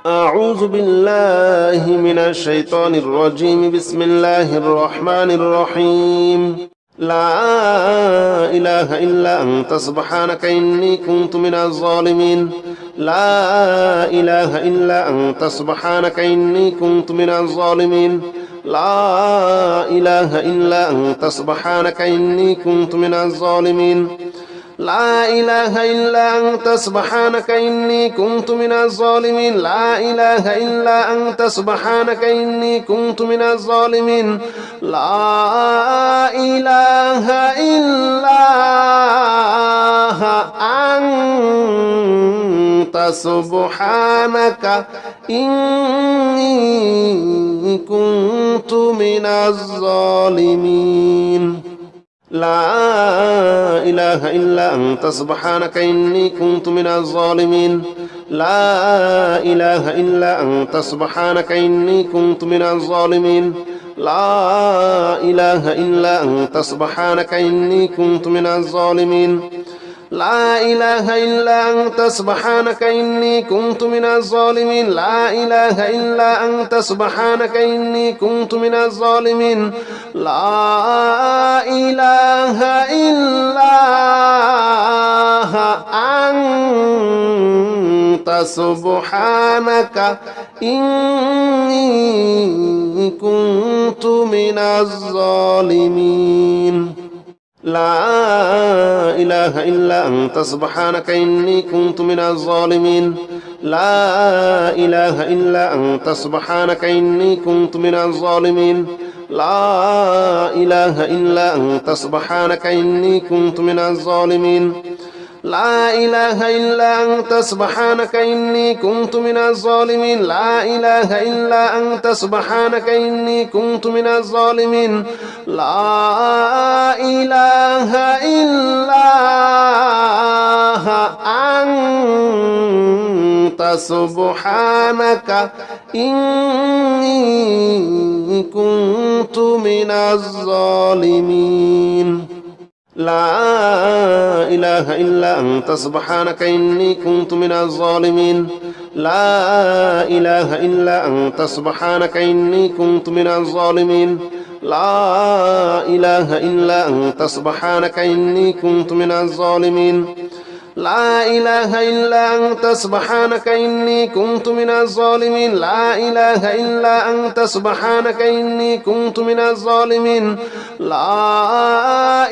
أعوذ بالله من الشيطان الرجيم. بسم الله الرحمن الرحيم. لا إله إلا أنت سبحانك إني كنت من الظالمين. لا إله إلا أنت سبحانك إني كنت من الظالمين. لا إله إلا أنت سبحانك إني كنت من الظالمين. لا إله إلا أنت سبحانك إني كنت من الظالمين. لا إله إلا أنت سبحانك إني كنت من الظالمين. لا إله إلا أنت سبحانك إني كنت من الظالمين. لا إله إلا أنت سبحانك إني كنت من الظالمين. لا إله إلا أنت سبحانك إني كنت من الظالمين. لا إله إلا أنت سبحانك إني كنت من الظالمين. لا إله إلا أنت سبحانك إني كنت من الظالمين. لا إله إلا أنت سبحانك إني كنت من الظالمين. لا إله إلا أنت سبحانك إني كنت من الظالمين. لا إله إلا أنت سبحانك إني كنت من الظالمين. لا إله إلا أنت سبحانك إني كنت من الظالمين. لا إله إلا أنت سبحانك إني كنت من الظالمين. لا إله إلا أنت سبحانك إني كنت من الظالمين. لا إله إلا أنت سبحانك إني كنت من الظالمين. لا إله إلا أنت سبحانك إني كنت من الظالمين. لا إله إلا أنت سبحانك إني كنت من الظالمين. لا إله إلا أنت سبحانك إني كنت من الظالمين. لا إله إلا أنت سبحانك إني كنت من الظالمين. لا إله إلا أنت سبحانك إني كنت من الظالمين. لا إله إلا أنت سبحانك إني كنت من الظالمين. لا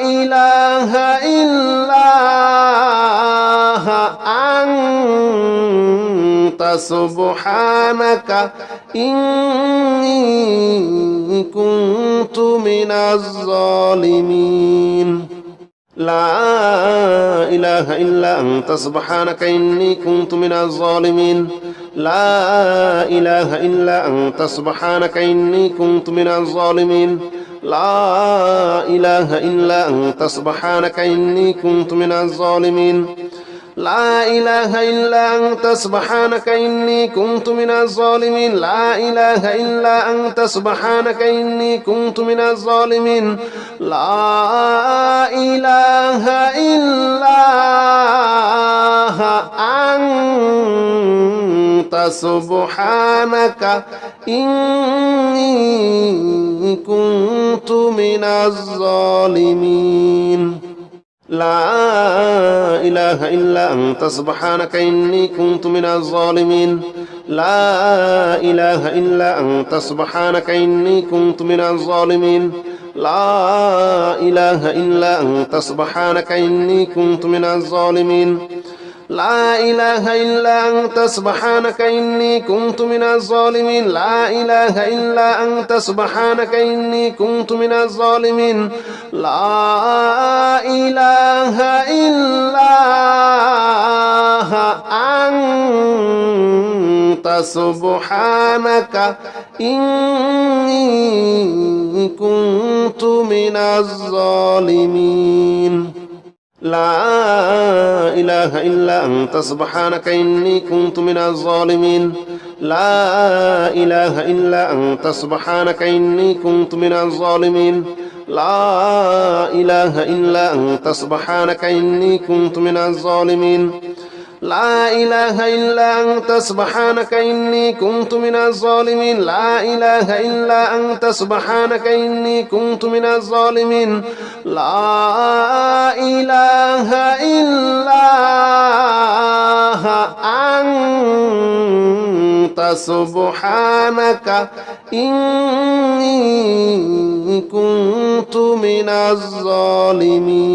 إله إلا أنت سبحانك إني كنت من الظالمين. لا إله إلا أنت سبحانك إني كنت من الظالمين. لا إله إلا أنت سبحانك إني كنت من الظالمين. لا إله إلا أنت سبحانك إني كنت من الظالمين. لا إله إلا أنت سبحانك إني كنت من الظالمين. لا إله إلا أنت سبحانك إني كنت من الظالمين. لا إله إلا أنت سبحانك إني كنت من الظالمين. لا إله إلا أنت سبحانك إني كنت من الظالمين. لا إله إلا أنت سبحانك إني كنت من الظالمين. لا إله إلا أنت سبحانك إني كنت من الظالمين. لا إله إلا أنت سبحانك إني كنت من الظالمين. لا إله إلا أنت سبحانك إني كنت من الظالمين. لا إله إلا أنت سبحانك إني كنت من الظالمين. لا إله إلا أنت سبحانك إني كنت من الظالمين. لا إله إلا أنت سبحانك إني كنت من الظالمين. لا إله إلا أنت سبحانك إني كنت من الظالمين. لا إله إلا أنت سبحانك إني كنت من الظالمين لا إله إلا أنت سبحانك إني كنت من الظالمين لا إله إلا أنت سبحانك إني كنت من الظالمين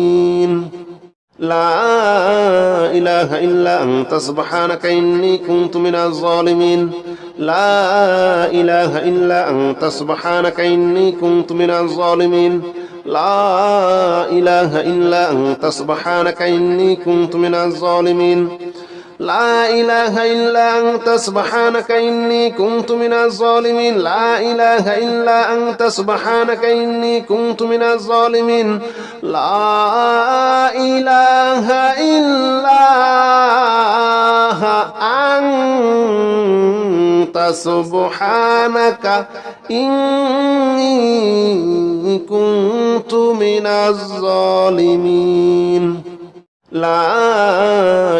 لا إله إلا أنت سبحانك إني كنت من الظالمين لا إله إلا أنت سبحانك إني كنت من الظالمين لا إله إلا أنت سبحانك إني كنت من الظالمين لا إله إلا أنت سبحانك إني كنت من الظالمين لا إله إلا أنت سبحانك إني كنت من الظالمين لا إله إلا أنت سبحانك إني كنت من الظالمين لا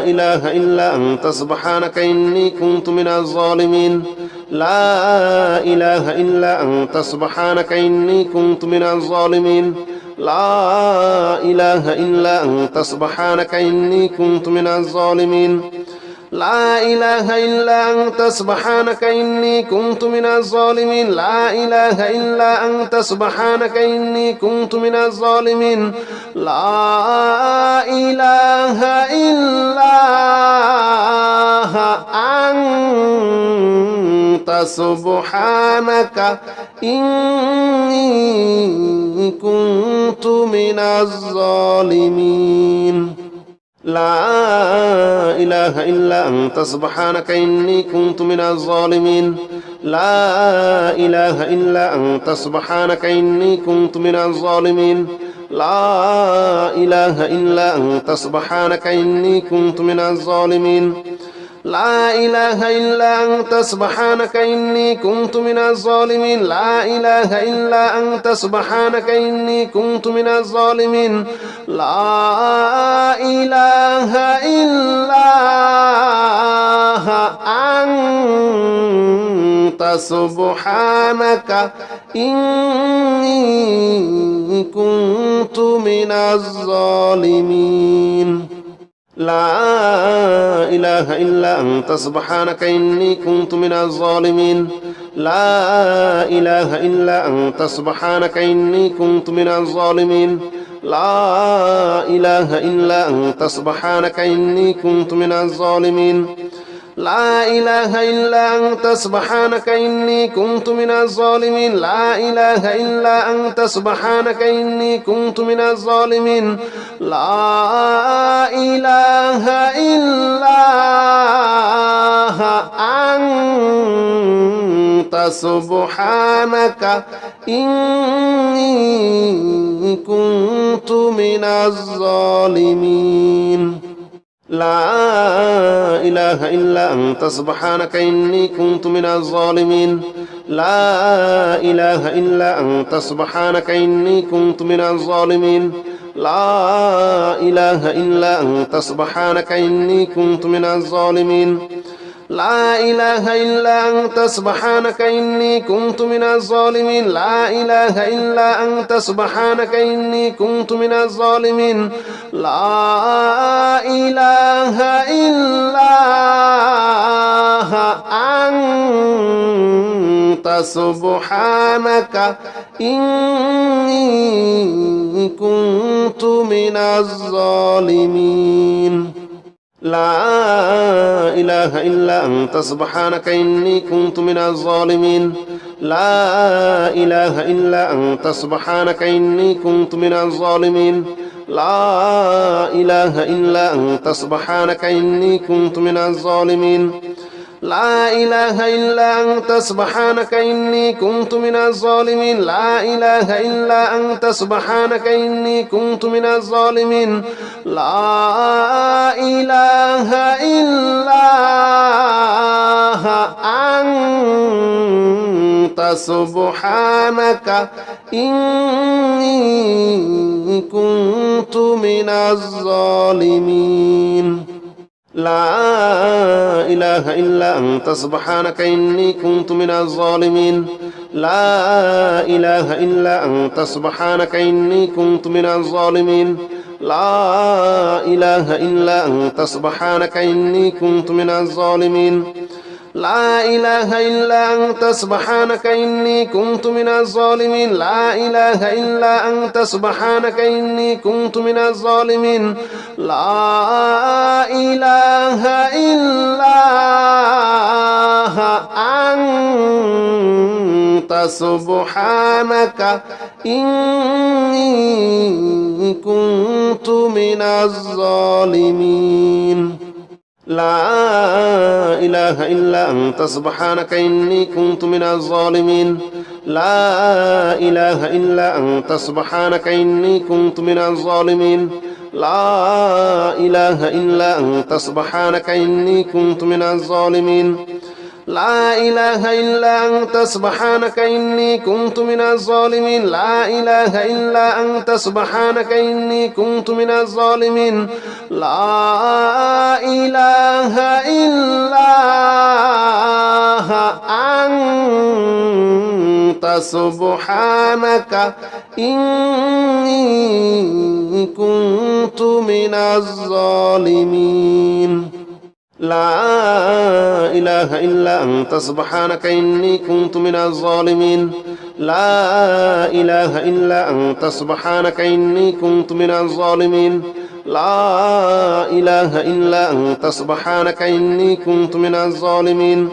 إله إلا أنت سبحانك إني كنت من الظالمين لا إله إلا أنت سبحانك إني كنت من الظالمين لا إله إلا أنت سبحانك إني كنت من الظالمين لا إله إلا أنت سبحانك إني كنت من الظالمين لا إله إلا أنت سبحانك إني كنت من الظالمين لا إله إلا أنت سبحانك إني كنت من الظالمين لا إله إلا أنت سبحانك إني كنت من الظالمين لا إله إلا أنت سبحانك إني كنت من الظالمين لا إله إلا أنت سبحانك إني كنت من الظالمين لا إله إلا أنت سبحانك إني كنت من الظالمين لا إله إلا أنت سبحانك إني كنت من الظالمين لا إله إلا أنت سبحانك إني كنت من الظالمين لا إله إلا أنت سبحانك إني كنت من الظالمين لا إله إلا أنت سبحانك إني كنت من الظالمين لا إله إلا أنت سبحانك إني كنت من الظالمين لا إله إلا أنت سبحانك إني كنت من الظالمين لا إله إلا أنت سبحانك إني كنت من الظالمين لا إله إلا أنت سبحانك إني كنت من الظالمين لا إله إلا أنت سبحانك إني كنت من الظالمين لا إله إلا أنت سبحانك إني كنت من الظالمين لا إله إلا أنت سبحانك إني كنت من الظالمين لا إله إلا أنت سبحانك إني كنت من الظالمين لا إله إلا أنت سبحانك إني كنت من الظالمين لا إله إلا أنت سبحانك إني كنت من الظالمين لا إله إلا أنت سبحانك إني كنت من الظالمين لا إله إلا أنت سبحانك إني كنت من الظالمين لا إله إلا أنت سبحانك إني كنت من الظالمين لا إله إلا أنت سبحانك إني كنت من الظالمين لا إله إلا أنت سبحانك إني كنت من الظالمين لا إله إلا أنت سبحانك إني كنت من الظالمين لا إله إلا أنت سبحانك إني كنت من الظالمين لا إله إلا أنت سبحانك إني كنت من الظالمين لا إله إلا أنت سبحانك إني كنت من الظالمين لا إله إلا أنت سبحانك إني كنت من الظالمين لا إله إلا أنت سبحانك إني كنت من الظالمين لا إله إلا أنت سبحانك إني كنت من الظالمين لا إله إلا أنت سبحانك إني كنت من الظالمين لا إله إلا أنت سبحانك إني كنت من الظالمين لا إله إلا أنت سبحانك إني كنت من الظالمين لا إله إلا أنت سبحانك إني كنت من الظالمين لا إله إلا أنت سبحانك إني كنت من الظالمين لا إله إلا أنت سبحانك إني كنت من الظالمين لا إله إلا أنت سبحانك إني كنت من الظالمين لا إله إلا أنت سبحانك إني كنت من الظالمين لا إله إلا أنت سبحانك إني كنت من الظالمين لا إله إلا أنت سبحانك إني كنت من الظالمين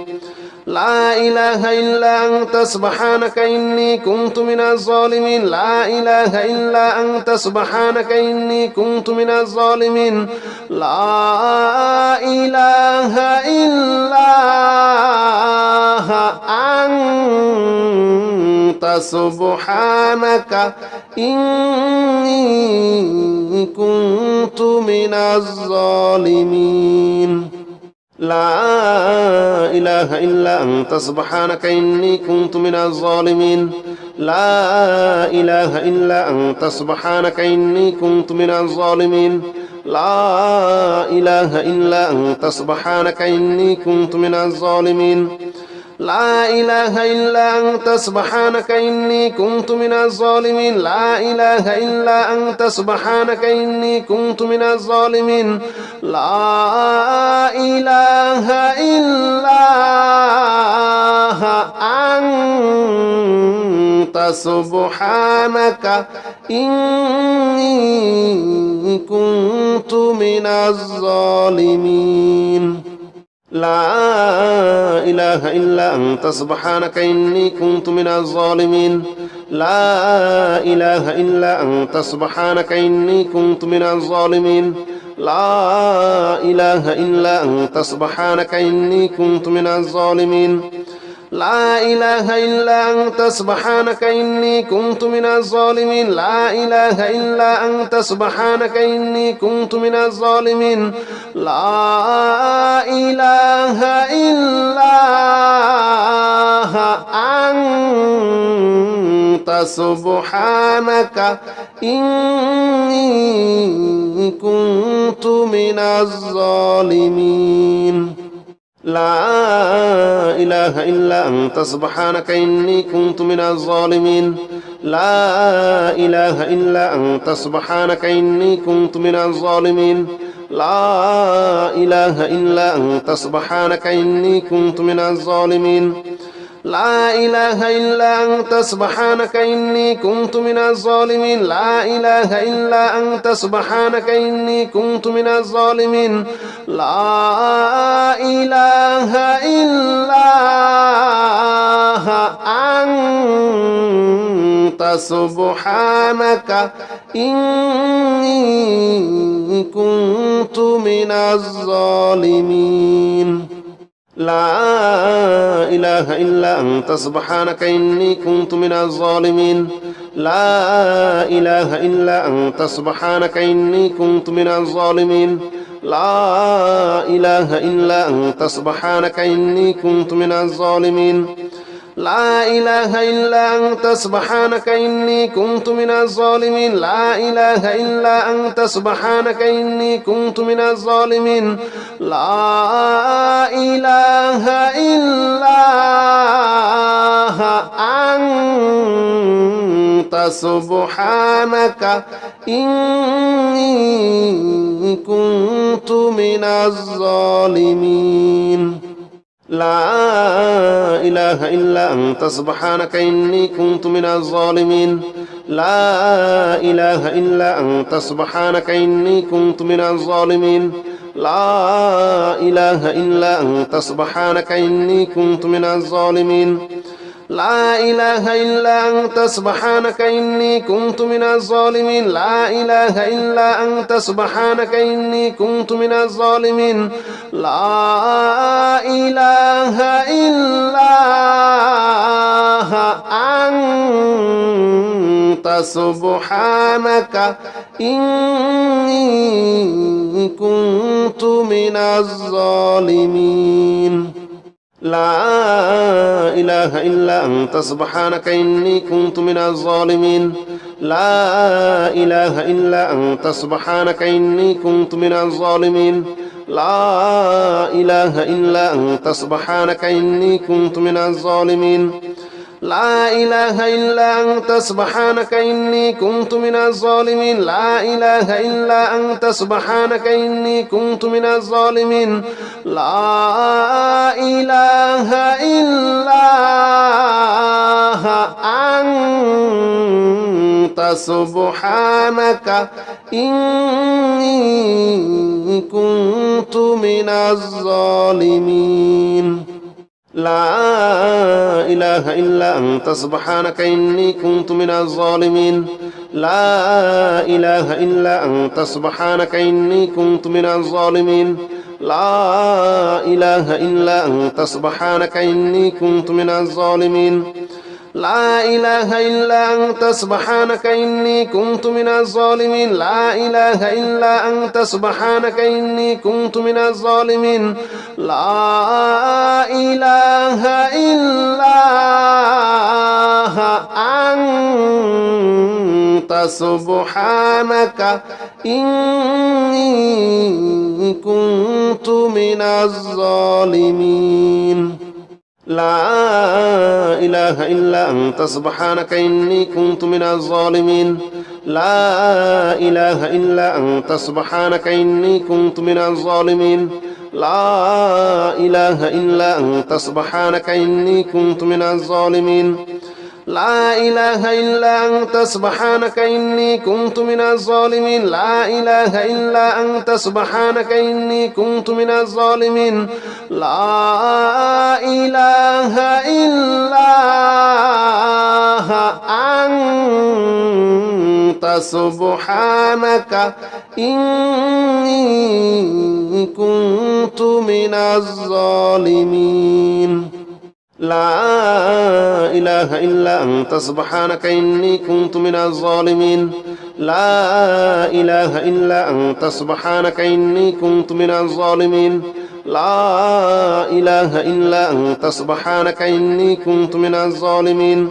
لا إله إلا أنت سبحانك إني كنت من الظالمين لا إله إلا أنت سبحانك إني كنت من الظالمين لا إله إلا أنت سبحانك إني كنت من الظالمين لا إله إلا أنت سبحانك إني كنت من الظالمين لا إله إلا أنت سبحانك إني كنت من الظالمين لا إله إلا أنت سبحانك إني كنت من الظالمين لا إله إلا أنت سبحانك إني كنت من الظالمين لا إله إلا أنت سبحانك إني كنت من الظالمين لا إله إلا أنت سبحانك إني كنت من الظالمين لا إله إلا أنت سبحانك إني كنت من الظالمين لا إله إلا أنت سبحانك إني كنت من الظالمين لا إله إلا أنت سبحانك إني كنت من الظالمين لا إله إلا أنت سبحانك إني كنت من الظالمين لا إله إلا أنت سبحانك إني كنت من الظالمين لا إله إلا أنت سبحانك إني كنت من الظالمين لا إله إلا أنت سبحانك إني كنت من الظالمين لا إله إلا أنت سبحانك إني كنت من الظالمين لا إله إلا أنت سبحانك إني كنت من الظالمين لا إله إلا أنت سبحانك إني كنت من الظالمين لا إله إلا أنت سبحانك إني كنت من الظالمين لا إله إلا أنت سبحانك إني كنت من الظالمين لا إله إلا أنت سبحانك إني كنت من الظالمين لا إله إلا أنت سبحانك إني كنت من الظالمين لا إله إلا أنت سبحانك إني كنت من الظالمين لا إله إلا أنت سبحانك إني كنت من الظالمين لا إله إلا أنت سبحانك إني كنت من الظالمين لا إله إلا أنت سبحانك إني كنت من الظالمين لا إله إلا أنت سبحانك إني كنت من الظالمين لا إله إلا أنت سبحانك إني كنت من الظالمين لا إله إلا أنت سبحانك إني كنت من الظالمين لا إله إلا أنت سبحانك إني كنت من الظالمين لا إله إلا أنت سبحانك إني كنت من الظالمين لا إله إلا أنت سبحانك إني كنت من الظالمين لا إله إلا أنت سبحانك إني كنت من الظالمين لا إله إلا أنت سبحانك إني كنت من الظالمين لا إله إلا أنت سبحانك إني كنت من الظالمين لا إله إلا أنت سبحانك إني كنت من الظالمين لا إله إلا أنت سبحانك إني كنت من الظالمين لا إله إلا أنت سبحانك إني كنت من الظالمين لا إله إلا أنت سبحانك إني كنت من الظالمين لا إله إلا أنت سبحانك إني كنت من الظالمين لا إله إلا أنت سبحانك إني كنت من الظالمين لا إله إلا أنت سبحانك إني كنت من الظالمين لا إله إلا أنت سبحانك إني كنت من الظالمين لا إله إلا أنت سبحانك إني كنت من الظالمين لا إله إلا أنت سبحانك إني كنت من الظالمين لا إله إلا أنت سبحانك إني كنت من الظالمين لا إله إلا أنت سبحانك إني كنت من الظالمين لا إله إلا أنت سبحانك إني كنت من الظالمين لا إله إلا أنت سبحانك إني كنت من الظالمين لا إله إلا أنت سبحانك إني كنت من الظالمين لا إله إلا أنت سبحانك إني كنت من الظالمين لا إله إلا أنت سبحانك إني كنت من الظالمين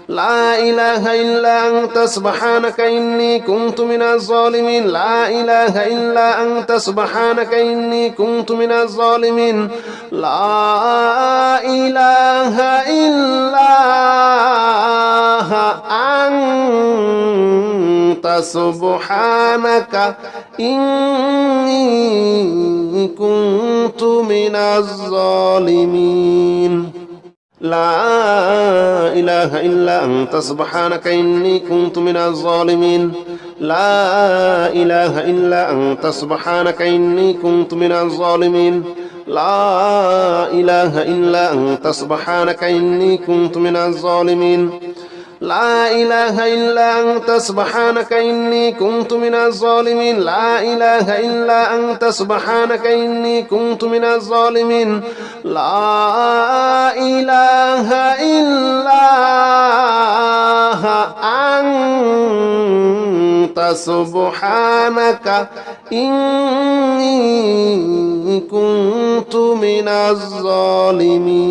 لا إله إلا أنت سبحانك إني كنت من الظالمين لا إله إلا أنت سبحانك إني كنت من الظالمين لا إله إلا أنت سبحانك إني كنت من الظالمين لا إله إلا أنت سبحانك إني كنت من الظالمين لا إله إلا أنت سبحانك إني كنت من الظالمين لا إله إلا أنت سبحانك إني كنت من الظالمين لا إله إلا أنت سبحانك إني كنت من الظالمين لا إله إلا أنت سبحانك إني كنت من الظالمين لا إله إلا أنت سبحانك إني كنت من الظالمين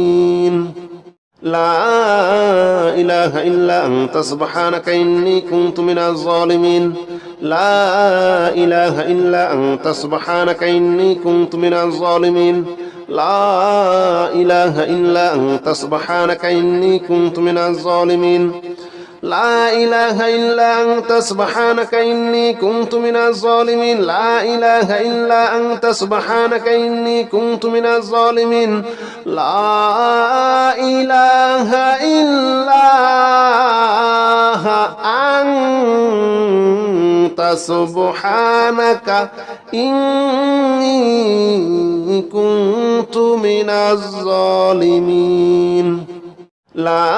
لا إله إلا أنت سبحانك إني كنت من الظالمين لا إله إلا أنت سبحانك إني كنت من الظالمين لا إله إلا أنت سبحانك إني كنت من الظالمين لا إله إلا أنت سبحانك إني كنت من الظالمين لا إله إلا أنت سبحانك إني كنت من الظالمين لا إله إلا أنت سبحانك إني كنت من الظالمين لا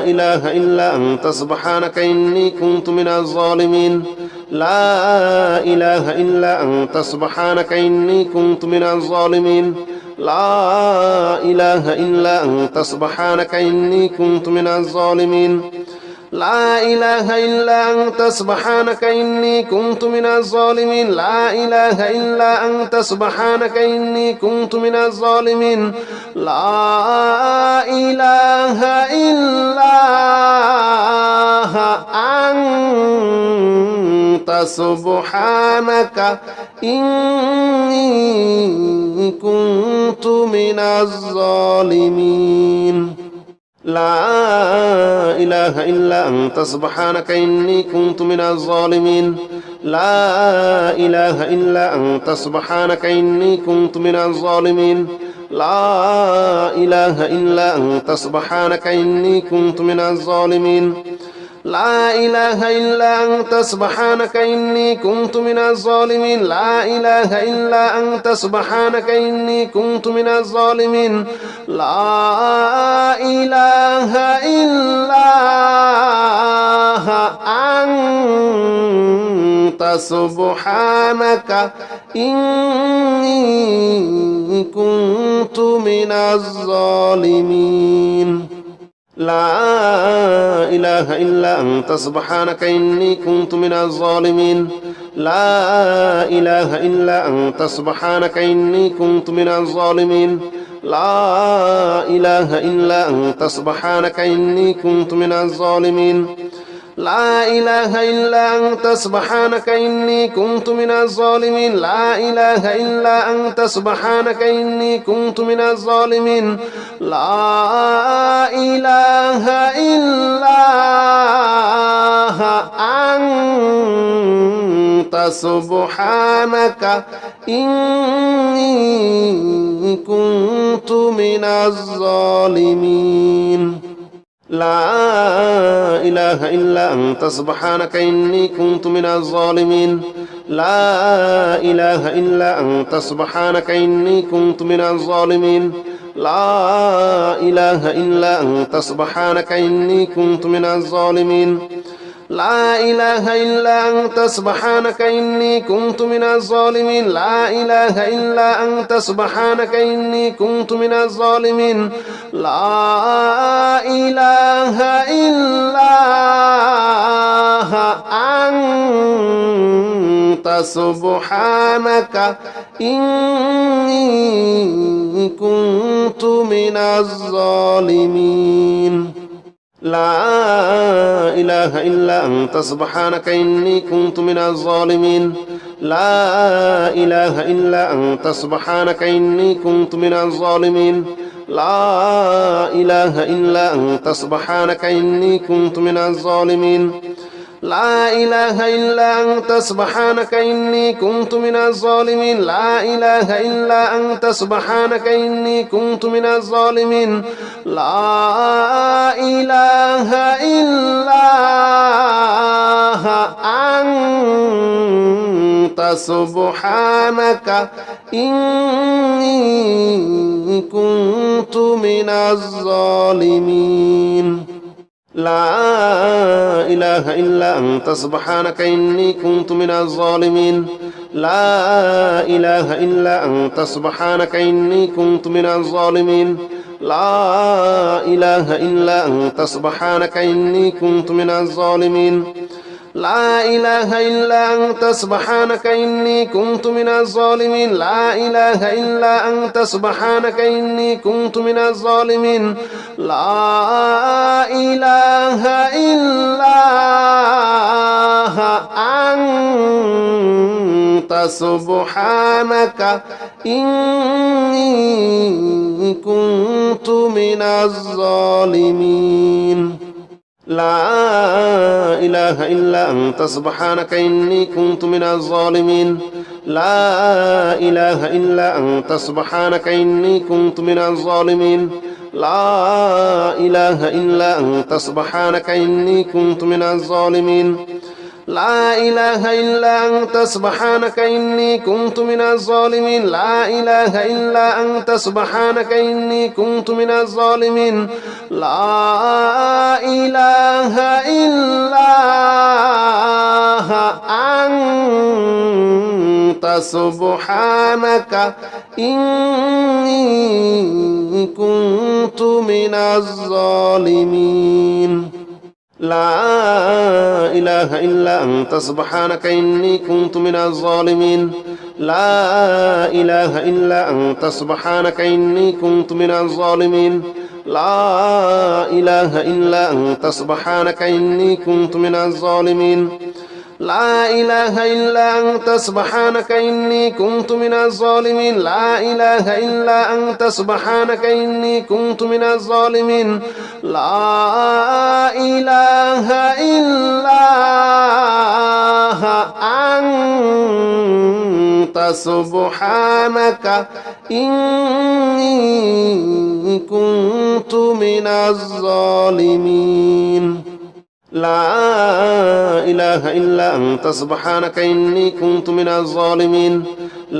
إله إلا أنت سبحانك إني كنت من الظالمين لا إله إلا أنت سبحانك إني كنت من الظالمين لا إله إلا أنت سبحانك إني كنت من الظالمين لا إله إلا أنت سبحانك إني كنت من الظالمين لا إله إلا أنت سبحانك إني كنت من الظالمين لا إله إلا أنت سبحانك إني كنت من الظالمين لا إله إلا أنت سبحانك إني كنت من الظالمين لا إله إلا أنت سبحانك إني كنت من الظالمين لا إله إلا أنت سبحانك إني كنت من الظالمين لا إله إلا أنت سبحانك إني كنت من الظالمين لا إله إلا أنت سبحانك إني كنت من الظالمين لا إله إلا أنت سبحانك إني كنت من الظالمين لا إله إلا أنت سبحانك إني كنت من الظالمين لا إله إلا أنت سبحانك إني كنت من الظالمين لا إله إلا أنت سبحانك إني كنت من الظالمين لا إله إلا أنت سبحانك إني كنت من الظالمين لا إله إلا أنت سبحانك إني كنت من الظالمين لا إله إلا أنت سبحانك إني كنت من الظالمين لا إله إلا أنت سبحانك إني كنت من الظالمين لا إله إلا أنت سبحانك إني كنت من الظالمين لا إله إلا أنت سبحانك إني كنت من الظالمين لا إله إلا أنت سبحانك إني كنت من الظالمين لا إله إلا أنت سبحانك إني كنت من الظالمين لا إله إلا أنت سبحانك إني كنت من الظالمين لا إله إلا أنت سبحانك إني كنت من الظالمين لا إله إلا أنت سبحانك إني كنت من الظالمين لا إله إلا أنت سبحانك إني كنت من الظالمين لا إله إلا أنت سبحانك إني كنت من الظالمين لا إله إلا أنت سبحانك إني كنت من الظالمين لا إله إلا أنت سبحانك إني كنت من الظالمين لا إله إلا أنت سبحانك إني كنت من الظالمين لا إله إلا أنت سبحانك إني كنت من الظالمين لا إله إلا أنت سبحانك إني كنت من الظالمين لا إله إلا أنت سبحانك إني كنت من الظالمين لا إله إلا أنت سبحانك إني كنت من الظالمين لا إله إلا أنت سبحانك إني كنت من الظالمين لا إله إلا أنت سبحانك إني كنت من الظالمين لا إله إلا أنت سبحانك إني كنت من الظالمين لا إله إلا أنت سبحانك إني كنت من الظالمين لا إله إلا أنت سبحانك إني كنت من الظالمين لا إله إلا أنت سبحانك إني كنت من الظالمين لا إله إلا أنت سبحانك إني كنت من الظالمين لا إله إلا أنت سبحانك إني كنت من الظالمين لا إله إلا أنت سبحانك إني كنت من الظالمين لا إله إلا أنت سبحانك إني كنت من الظالمين لا إله إلا أنت سبحانك إني كنت من الظالمين لا إله إلا أنت سبحانك إني كنت من الظالمين لا إله إلا أنت سبحانك إني كنت من الظالمين لا إله إلا أنت سبحانك إني كنت من الظالمين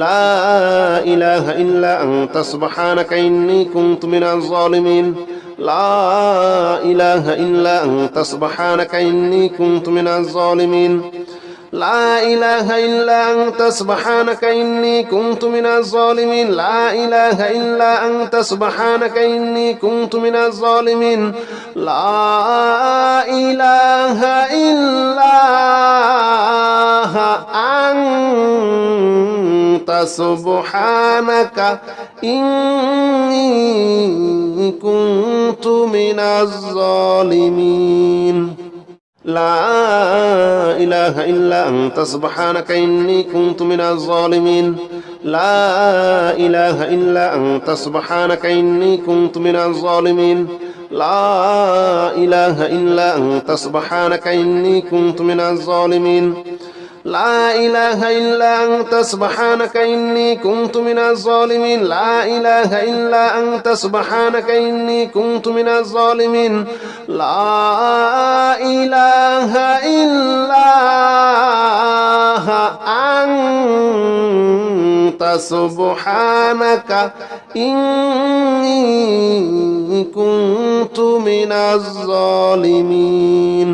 لا إله إلا أنت سبحانك إني كنت من الظالمين لا إله إلا أنت سبحانك إني كنت من الظالمين لا إله إلا أنت سبحانك إني كنت من الظالمين لا إله إلا أنت سبحانك إني كنت من الظالمين لا إله إلا أنت سبحانك إني كنت من الظالمين لا إله إلا أنت سبحانك إني كنت من الظالمين لا إله إلا أنت سبحانك إني كنت من الظالمين لا إله إلا أنت سبحانك إني كنت من الظالمين لا إله إلا أنت سبحانك إني كنت من الظالمين لا إله إلا أنت سبحانك إني كنت من الظالمين لا إله إلا أنت سبحانك إني كنت من الظالمين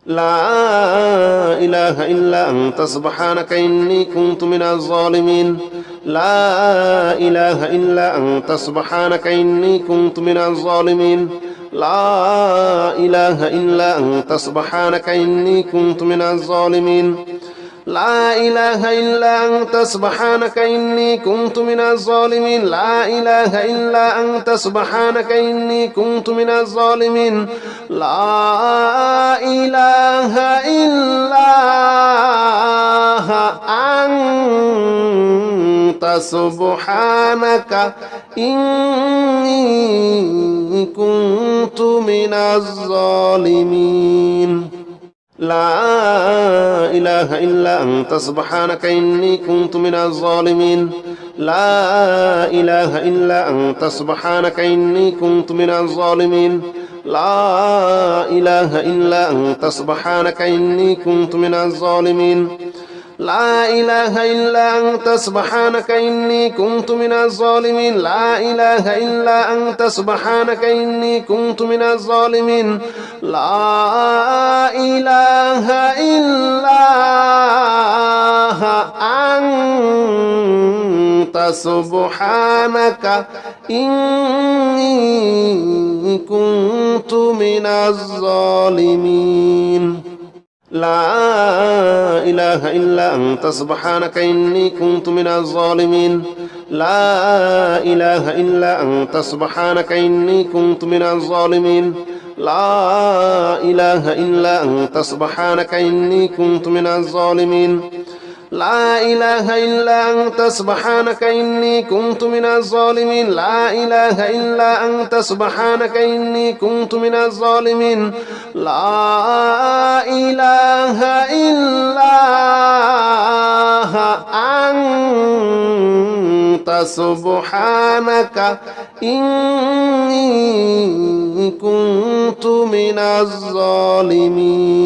لا إله إلا أنت سبحانك إني كنت من الظالمين لا إله إلا أنت سبحانك إني كنت من الظالمين لا إله إلا أنت سبحانك إني كنت من الظالمين لا إله إلا أنت سبحانك إني كنت من الظالمين لا إله إلا أنت سبحانك إني كنت من الظالمين لا إله إلا أنت سبحانك إني كنت من الظالمين لا إله إلا أنت سبحانك إني كنت من الظالمين لا إله إلا أنت سبحانك إني كنت من الظالمين لا إله إلا أنت سبحانك إني كنت من الظالمين لا إله إلا أنت سبحانك إني كنت من الظالمين لا إله إلا أنت سبحانك إني كنت من الظالمين لا إله إلا أنت سبحانك إني كنت من الظالمين لا إله إلا أنت سبحانك إني كنت من الظالمين لا إله إلا أنت سبحانك إني كنت من الظالمين لا إله إلا أنت سبحانك إني كنت من الظالمين لا إله إلا أنت سبحانك إني كنت من الظالمين لا إله إلا أنت سبحانك إني كنت من الظالمين لا إله إلا أنت سبحانك إني كنت من الظالمين